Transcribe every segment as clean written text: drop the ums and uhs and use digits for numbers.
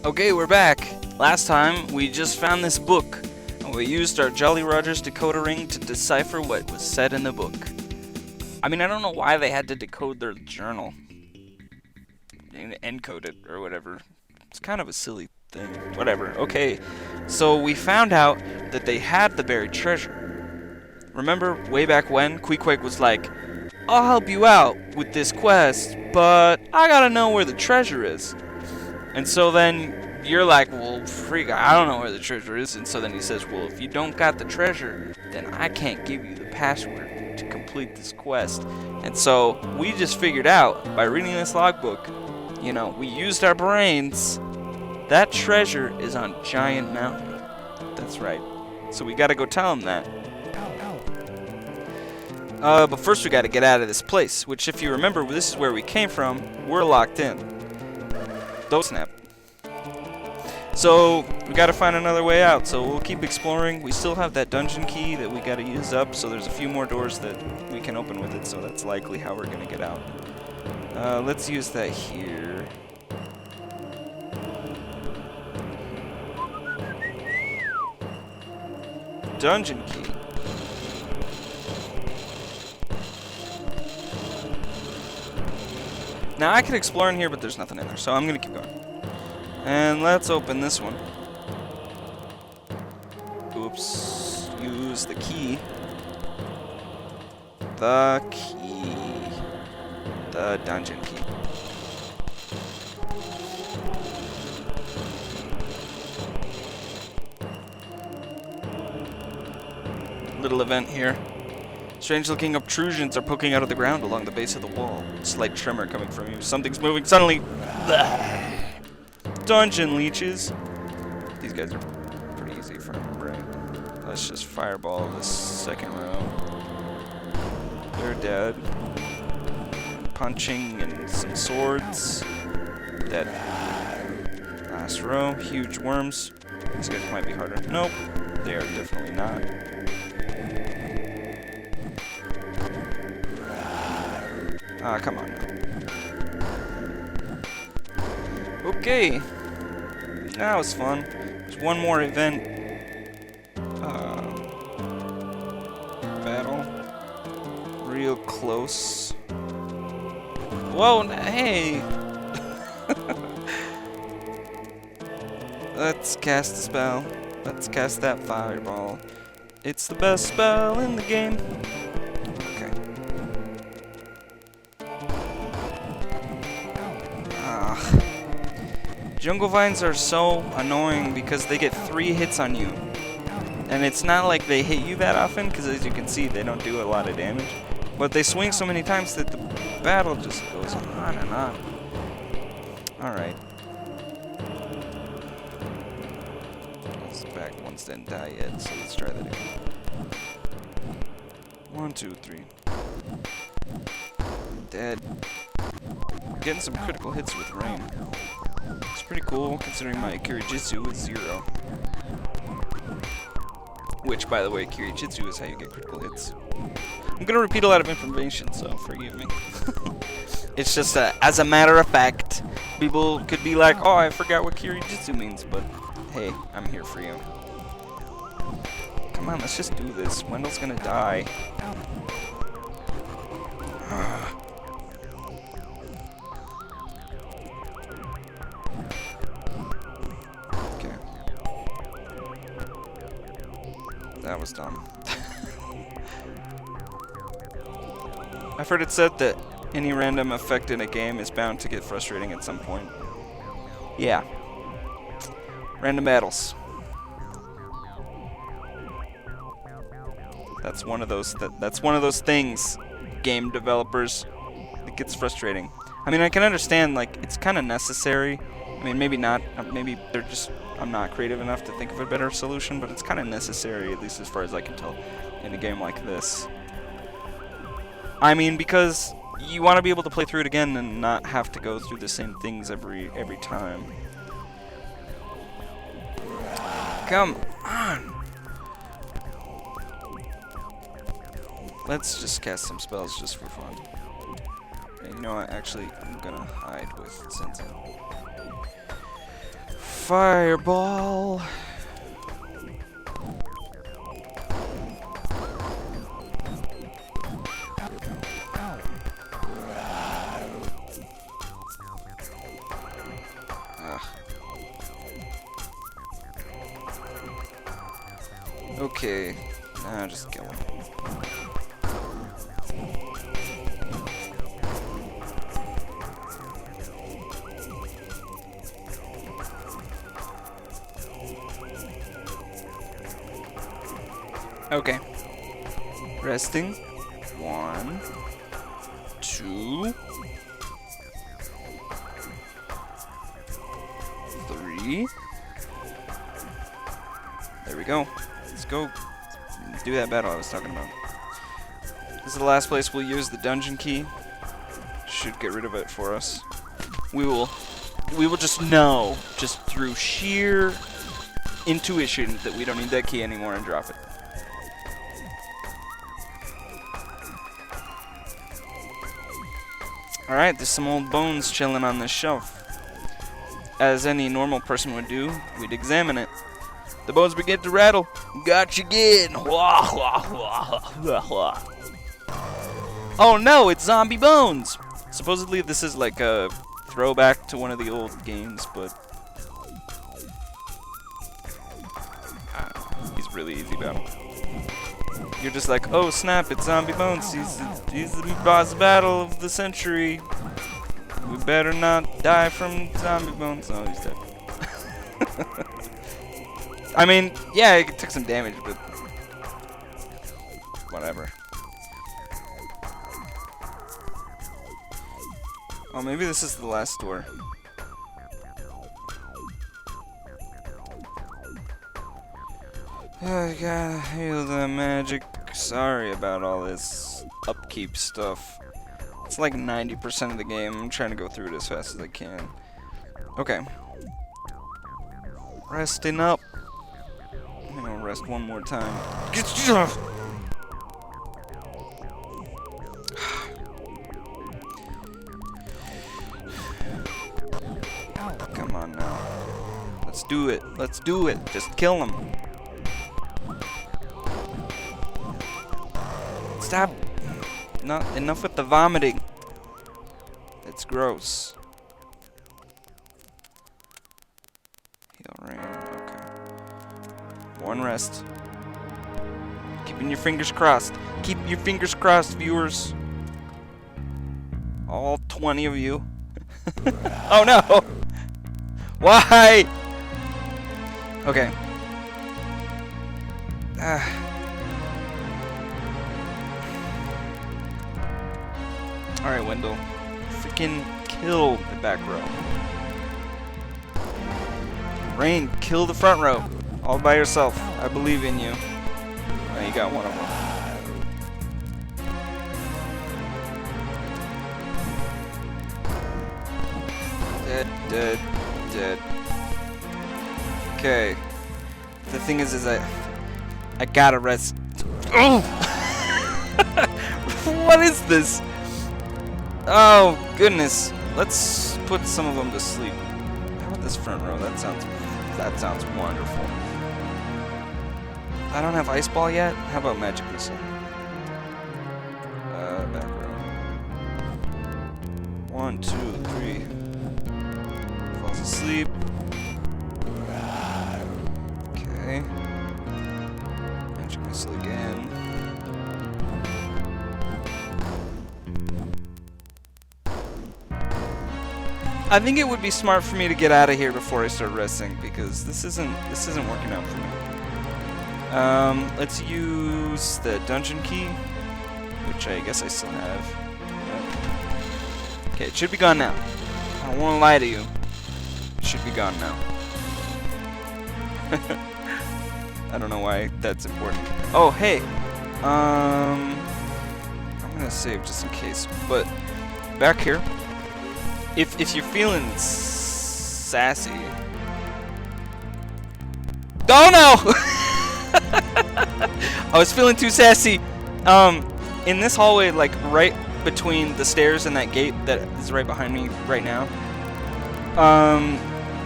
Okay, we're back. Last time, we just found this book, and we used our Jolly Rogers decoder ring to decipher what was said in the book. I mean, I don't know why they had to decode their journal. Encode it, or whatever. It's kind of a silly thing. Whatever. Okay, so we found out that they had the buried treasure. Remember, way back when, Queequeg was like, I'll help you out with this quest, but I gotta know where the treasure is. And so then you're like, well, freak, I don't know where the treasure is. And so then he says, well, if you don't got the treasure, then I can't give you the password to complete this quest. And so we just figured out, by reading this logbook, you know, we used our brains. That treasure is on Giant Mountain. That's right. So we gotta go tell him that. But first we gotta get out of this place, which if you remember, this is where we came from. We're locked in. Don't snap. So we gotta find another way out, so we'll keep exploring. We still have that dungeon key that we gotta use up, so there's a few more doors that we can open with it, so that's likely how we're gonna get out. Let's use that here. Dungeon key. Now I could explore in here, but there's nothing in there, so I'm gonna keep going. And let's open this one. Oops. Use the key. The key. The dungeon key. Little event here. Strange-looking obtrusions are poking out of the ground along the base of the wall. Slight tremor coming from you. Something's moving suddenly. Dungeon leeches. These guys are pretty easy for remembering. Let's just fireball this second row. They're dead. Punching and some swords. Dead. Last row. Huge worms. These guys might be harder. Nope. They are definitely not. Ah, come on now. Okay. That was fun. There's one more event. Battle. Real close. Whoa, hey! Let's cast a spell. Let's cast that fireball. It's the best spell in the game. Jungle vines are so annoying because they get 3 hits on you. And it's not like they hit you that often, because as you can see, they don't do a lot of damage. But they swing so many times that the battle just goes on and on. Alright. Those back ones didn't die yet, so let's try that again. 1, 2, 3. Dead. Getting some critical hits with rain. It's pretty cool, considering my Kirijitsu is 0. Which, by the way, Kirijitsu is how you get critical hits. I'm gonna repeat a lot of information, so forgive me. It's just, as a matter of fact, people could be like, oh, I forgot what Kirijitsu means, but hey, I'm here for you. Come on, let's just do this. Wendell's gonna die. That was dumb. I've heard it said that any random effect in a game is bound to get frustrating at some point. Yeah. Random battles. That's one of those that's one of those things, game developers, that gets frustrating. I mean, I can understand, like, it's kind of necessary. I mean, maybe not. Maybe they're just, I'm not creative enough to think of a better solution, but it's kind of necessary, at least as far as I can tell, in a game like this. I mean, because you want to be able to play through it again and not have to go through the same things every time. Come on! Let's just cast some spells just for fun. And you know what? Actually, I'm gonna hide with Senza. fireball. Okay, just kill him. Okay. Resting. 1, 2, 3. There we go. Let's go do that battle I was talking about. This is the last place we'll use the dungeon key. Should get rid of it for us. We will just know, just through sheer intuition, that we don't need that key anymore and drop it. Alright, there's some old bones chilling on this shelf. As any normal person would do, we'd examine it. The bones begin to rattle. Gotcha again. Oh no, it's zombie bones. Supposedly this is like a throwback to one of the old games, but he's really easy battle. You're just like, oh snap, it's zombie bones. He's the boss battle of the century. We better not die from zombie bones. Oh, he's dead. I mean, yeah, it took some damage, but whatever. Oh, maybe this is the last door. I gotta heal the magic. Sorry about all this upkeep stuff. It's like 90% of the game. I'm trying to go through it as fast as I can. Okay. Resting up. I'm gonna rest one more time. Come on now. Let's do it. Let's do it. Just kill him. Stop. Not enough with the vomiting. It's gross. Heal rain. Okay. One rest. Keeping your fingers crossed. Keep your fingers crossed, viewers. All 20 of you. Oh no! Why? Okay. Alright, Wendell. Freaking kill the back row. Rain, kill the front row. All by yourself. I believe in you. Oh, you got one of them. Dead, dead, dead. Okay. The thing is I gotta rest. Oh! What is this? Oh, goodness. Let's put some of them to sleep. How about this front row? That sounds wonderful. I don't have ice ball yet. How about magic missile? Back row. 1, 2, 3. Falls asleep. Okay. Magic missile again. I think it would be smart for me to get out of here before I start resting, because this isn't working out for me. Let's use the dungeon key, which I guess I still have. Okay, it should be gone now. I don't want to lie to you. It should be gone now. I don't know why that's important. Oh, hey. I'm gonna save just in case, but back here. If you're feeling sassy. Oh no! I was feeling too sassy. In this hallway, like right between the stairs and that gate that is right behind me right now,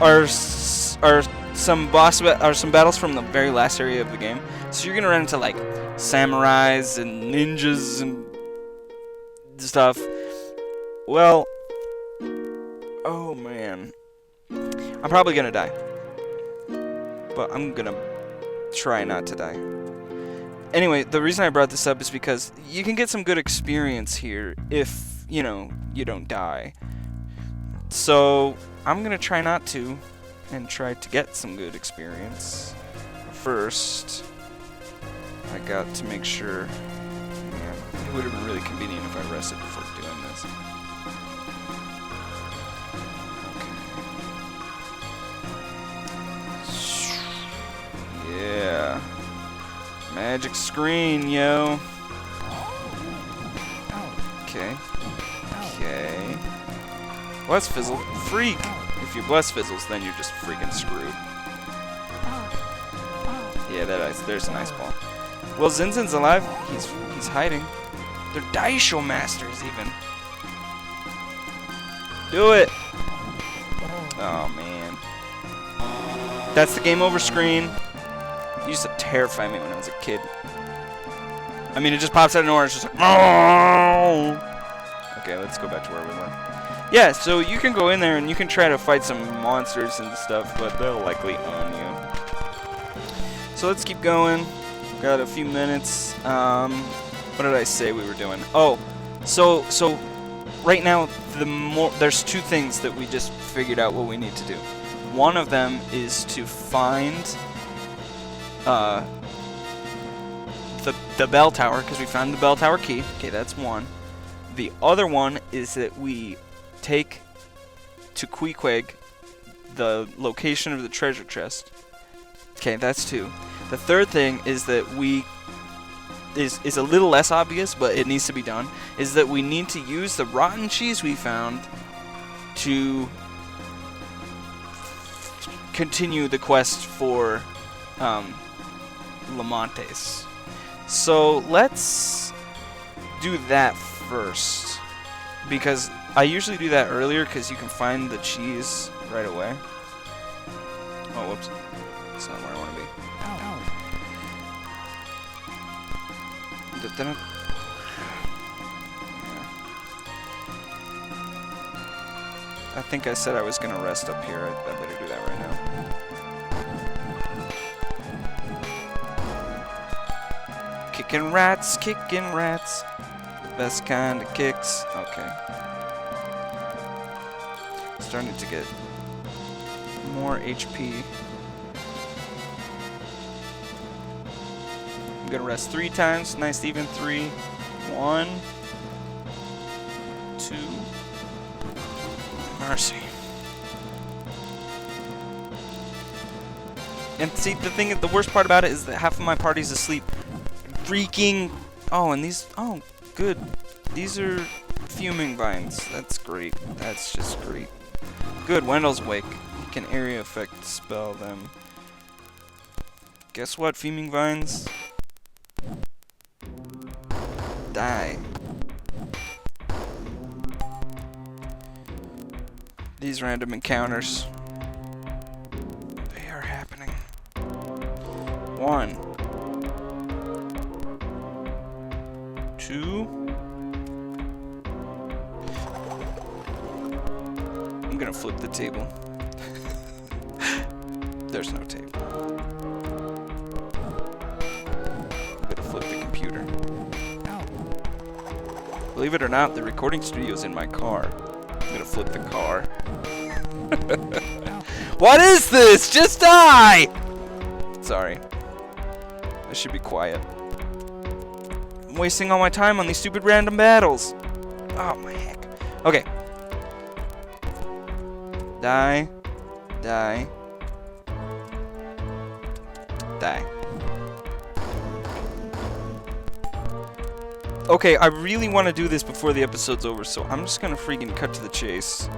are are some battles from the very last area of the game. So you're gonna run into like samurais and ninjas and stuff. Well, oh man, I'm probably gonna die, but I'm gonna try not to die. Anyway, the reason I brought this up is because you can get some good experience here if, you know, you don't die. So I'm gonna try not to, and try to get some good experience. First, I got to make sure. Man, it would have been really convenient if I rested before doing this. Okay. Yeah. Magic screen, yo. Okay. Okay. Bless Fizzle. Freak! If you Bless Fizzles, then you're just freaking screwed. Yeah, there's an ice ball. Well, Zinzin's alive. He's hiding. They're Daisho Masters, even. Do it! Oh, man. That's the game over screen. It used to terrify me when I was a kid. I mean, it just pops out of nowhere. It's just like, oh! Okay, let's go back to where we were. Yeah, so you can go in there and you can try to fight some monsters and stuff, but they'll likely own you. So let's keep going. Got a few minutes. What did I say we were doing? Oh, so right now there's two things that we just figured out what we need to do. One of them is to find the bell tower, because we found the bell tower key. Okay, that's one. The other one is that we take to Queequeg the location of the treasure chest. Okay, that's two. The third thing is that is a little less obvious, but it needs to be done, is that we need to use the rotten cheese we found to continue the quest for Lamontes. So let's do that first, because I usually do that earlier because you can find the cheese right away. Oh, whoops. That's not where I want to be. Yeah. I think I said I was going to rest up here. I better do that right now. Kicking rats, kicking rats. Best kind of kicks. Okay. Starting to get more HP. I'm gonna rest 3 times. Nice even 3. 1, 2. Mercy. And see, the worst part about it is that half of my party's asleep. Freaking. Oh, and these. Oh, good. These are fuming vines. That's great. That's just great. Good. Wendell's awake. You can area effect spell them. Guess what, fuming vines? Die. These random encounters. They are happening. 1. 2. I'm gonna flip the table. There's no table. I'm gonna flip the computer. Believe it or not, the recording studio's in my car. I'm gonna flip the car. What is this? Just die! Sorry. I should be quiet. I'm wasting all my time on these stupid random battles. Oh my heck. Okay. Die. Die. Die. Okay, I really want to do this before the episode's over, so I'm just gonna freaking cut to the chase.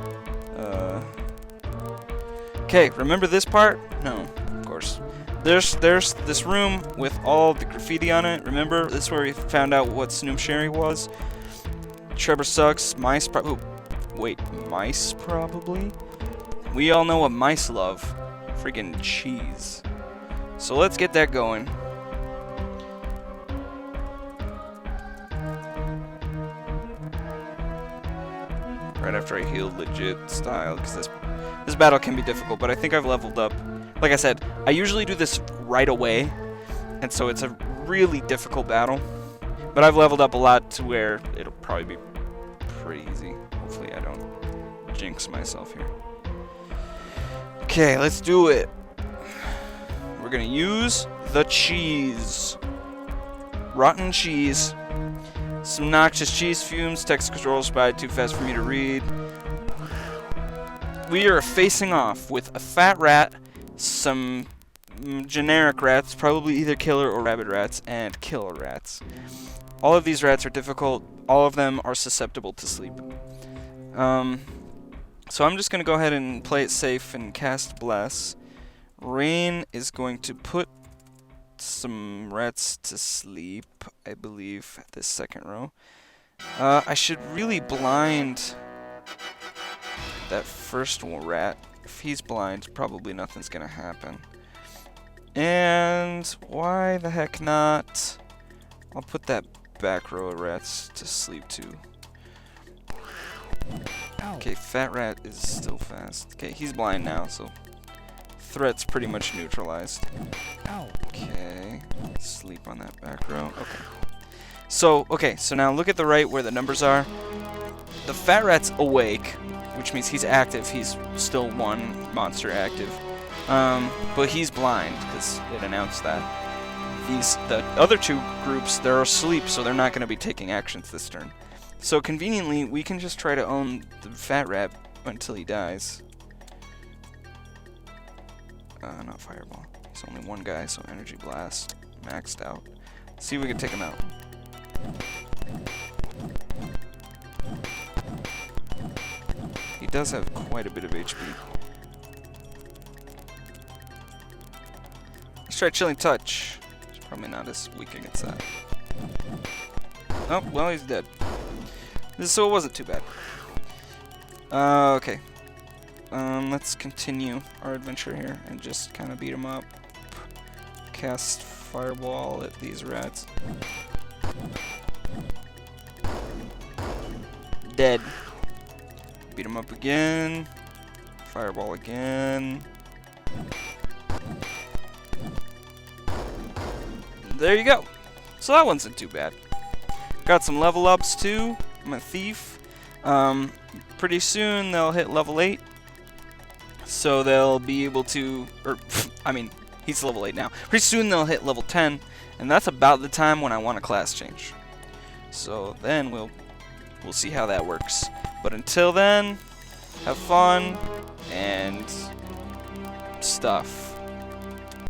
Okay, remember this part? No, of course. There's this room with all the graffiti on it. Remember, this is where we found out what Snoop Sherry was. Trevor sucks. Mice wait, mice probably? We all know what mice love. friggin' cheese. So let's get that going. Right after I healed legit style, because this battle can be difficult, but I think I've leveled up. Like I said, I usually do this right away, and so it's a really difficult battle. But I've leveled up a lot to where it'll probably be pretty easy. Hopefully I don't jinx myself here. Okay, let's do it. We're gonna use the cheese. Rotten cheese. Some noxious cheese fumes. Text controls by too fast for me to read. We are facing off with a fat rat, some generic rats, probably either killer or rabbit rats, and killer rats. All of these rats are difficult. All of them are susceptible to sleep. So I'm just going to go ahead and play it safe and cast Bless. Rain is going to put some rats to sleep, I believe, at this second row. I should really blind that first rat. If he's blind, probably nothing's going to happen. And why the heck not? I'll put that back row of rats to sleep too. Okay, fat rat is still fast. Okay, he's blind now, so threat's pretty much neutralized. Okay, sleep on that back row. Okay. So now look at the right where the numbers are. The fat rat's awake, which means he's active. He's still one monster active. But he's blind, because it announced that. The other two groups, they're asleep, so they're not going to be taking actions this turn. So conveniently, we can just try to own the fat rat until he dies. Not fireball. He's only one guy, so energy blast maxed out. See if we can take him out. He does have quite a bit of HP. Let's try Chilling Touch. He's probably not as weak against that. Oh, well, he's dead. So it wasn't too bad. Okay. Let's continue our adventure here and just kind of beat him up. Cast Fireball at these rats. Dead. Beat him up again. Fireball again. There you go. So that wasn't too bad. Got some level ups too. I'm a thief. Pretty soon they'll hit level 8. So they'll be able to, I mean, he's level 8 now. Pretty soon they'll hit level 10, and that's about the time when I want a class change. So then we'll see how that works. But until then, have fun and stuff.